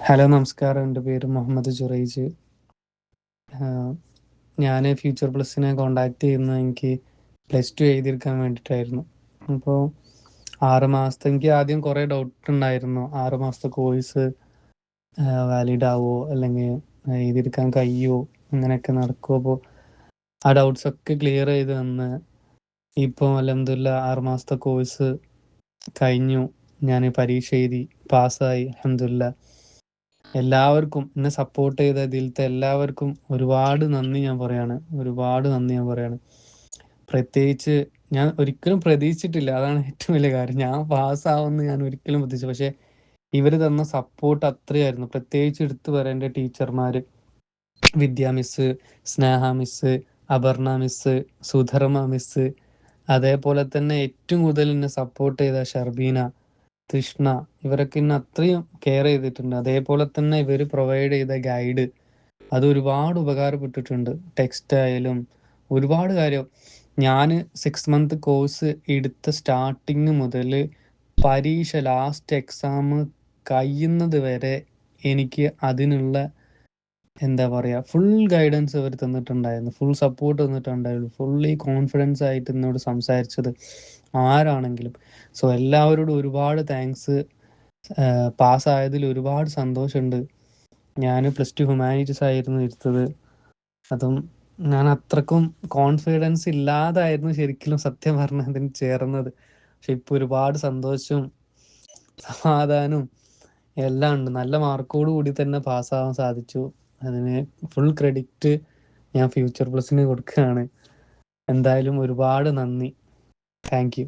Hello നമസ്കാരം. എൻ്റെ പേര് മുഹമ്മദ് ജുറൈജ്. ഞാൻ ഫ്യൂച്ചർ പ്ലസിനെ കോണ്ടാക്ട് ചെയ്യുന്നത് എനിക്ക് +2 എഴുതിയെടുക്കാൻ വേണ്ടിയിട്ടായിരുന്നു. അപ്പോൾ 6 മാസത്തെ എനിക്ക് ആദ്യം കുറേ ഡൗട്ട് ഉണ്ടായിരുന്നു. 6 മാസത്തെ കോഴ്സ് വാലിഡ് ആവുമോ, അല്ലെങ്കിൽ എഴുതിയെടുക്കാൻ കഴിയുമോ, അങ്ങനെയൊക്കെ നടക്കുമോ. അപ്പോൾ ആ ഡൗട്ട്സൊക്കെ ക്ലിയർ ചെയ്ത് തന്ന് ഇപ്പോൾ അൽഹംദുലില്ലാ 6 മാസത്തെ കോഴ്സ് കഴിഞ്ഞു. ഞാൻ പരീക്ഷ എഴുതി പാസ്സായി അൽഹംദുലില്ലാ. എല്ലാവർക്കും എന്നെ സപ്പോർട്ട് ചെയ്ത ഇതിലത്തെ എല്ലാവർക്കും ഒരുപാട് നന്ദി ഞാൻ പറയാണ്. പ്രത്യേകിച്ച് ഞാൻ ഒരിക്കലും പ്രതീക്ഷിച്ചിട്ടില്ല. അതാണ് ഏറ്റവും വലിയ കാര്യം. ഞാൻ പാസ്സാവുമെന്ന് ഞാൻ ഒരിക്കലും പ്രതീക്ഷിച്ചില്ല. പക്ഷേ ഇവർ തന്ന സപ്പോർട്ട് അത്രയായിരുന്നു. പ്രത്യേകിച്ച് എടുത്തു പറയേണ്ട ടീച്ചർമാർ, Vidya miss, Sneha miss, Aparna miss, Sudharma miss, അതേപോലെ തന്നെ ഏറ്റവും കൂടുതൽ എന്നെ സപ്പോർട്ട് ചെയ്ത ഷർബീന, തൃഷ്ണ, ഇവരൊക്കെ എന്നെ അത്രയും കെയർ ചെയ്തിട്ടുണ്ട്. അതേപോലെ തന്നെ ഇവർ പ്രൊവൈഡ് ചെയ്ത ഗൈഡ് അത് ഒരുപാട് ഉപകാരപ്പെട്ടിട്ടുണ്ട്. ടെക്സ്റ്റ് ആയാലും ഒരുപാട് കാര്യം. ഞാൻ 6 മന്ത് കോഴ്സ് എടുത്ത സ്റ്റാർട്ടിങ് മുതൽ പരീക്ഷ ലാസ്റ്റ് എക്സാം കഴിയുന്നത് വരെ എനിക്ക് അതിനുള്ള എന്താ പറയുക, ഫുൾ ഗൈഡൻസ് അവർ തന്നിട്ടുണ്ടായിരുന്നു. ഫുൾ സപ്പോർട്ട് തന്നിട്ടുണ്ടായിരുന്നു. ഫുള്ളി കോൺഫിഡൻസ് ആയിട്ട് എന്നോട് സംസാരിച്ചത് ആരാണെങ്കിലും. സോ എല്ലാവരോടും ഒരുപാട് താങ്ക്സ്. പാസ്സായതിൽ ഒരുപാട് സന്തോഷമുണ്ട്. ഞാൻ +2 ഹ്യൂമാനിറ്റീസ് ആയിരുന്നു എടുത്തത്. അതും ഞാൻ അത്രക്കും കോൺഫിഡൻസ് ഇല്ലാതായിരുന്നു ശരിക്കും സത്യം പറഞ്ഞാൽ അതിന് ചേർന്നത്. പക്ഷെ ഇപ്പോൾ ഒരുപാട് സന്തോഷവും സമാധാനവും എല്ലാം ഉണ്ട്. നല്ല മാർക്കോട് കൂടി തന്നെ പാസ്സാവാൻ സാധിച്ചു. അതിന് ഫുൾ ക്രെഡിറ്റ് ഞാൻ ഫ്യൂച്ചർ പ്ലസിന് കൊടുക്കുകയാണ്. എന്തായാലും ഒരുപാട് നന്ദി. Thank you.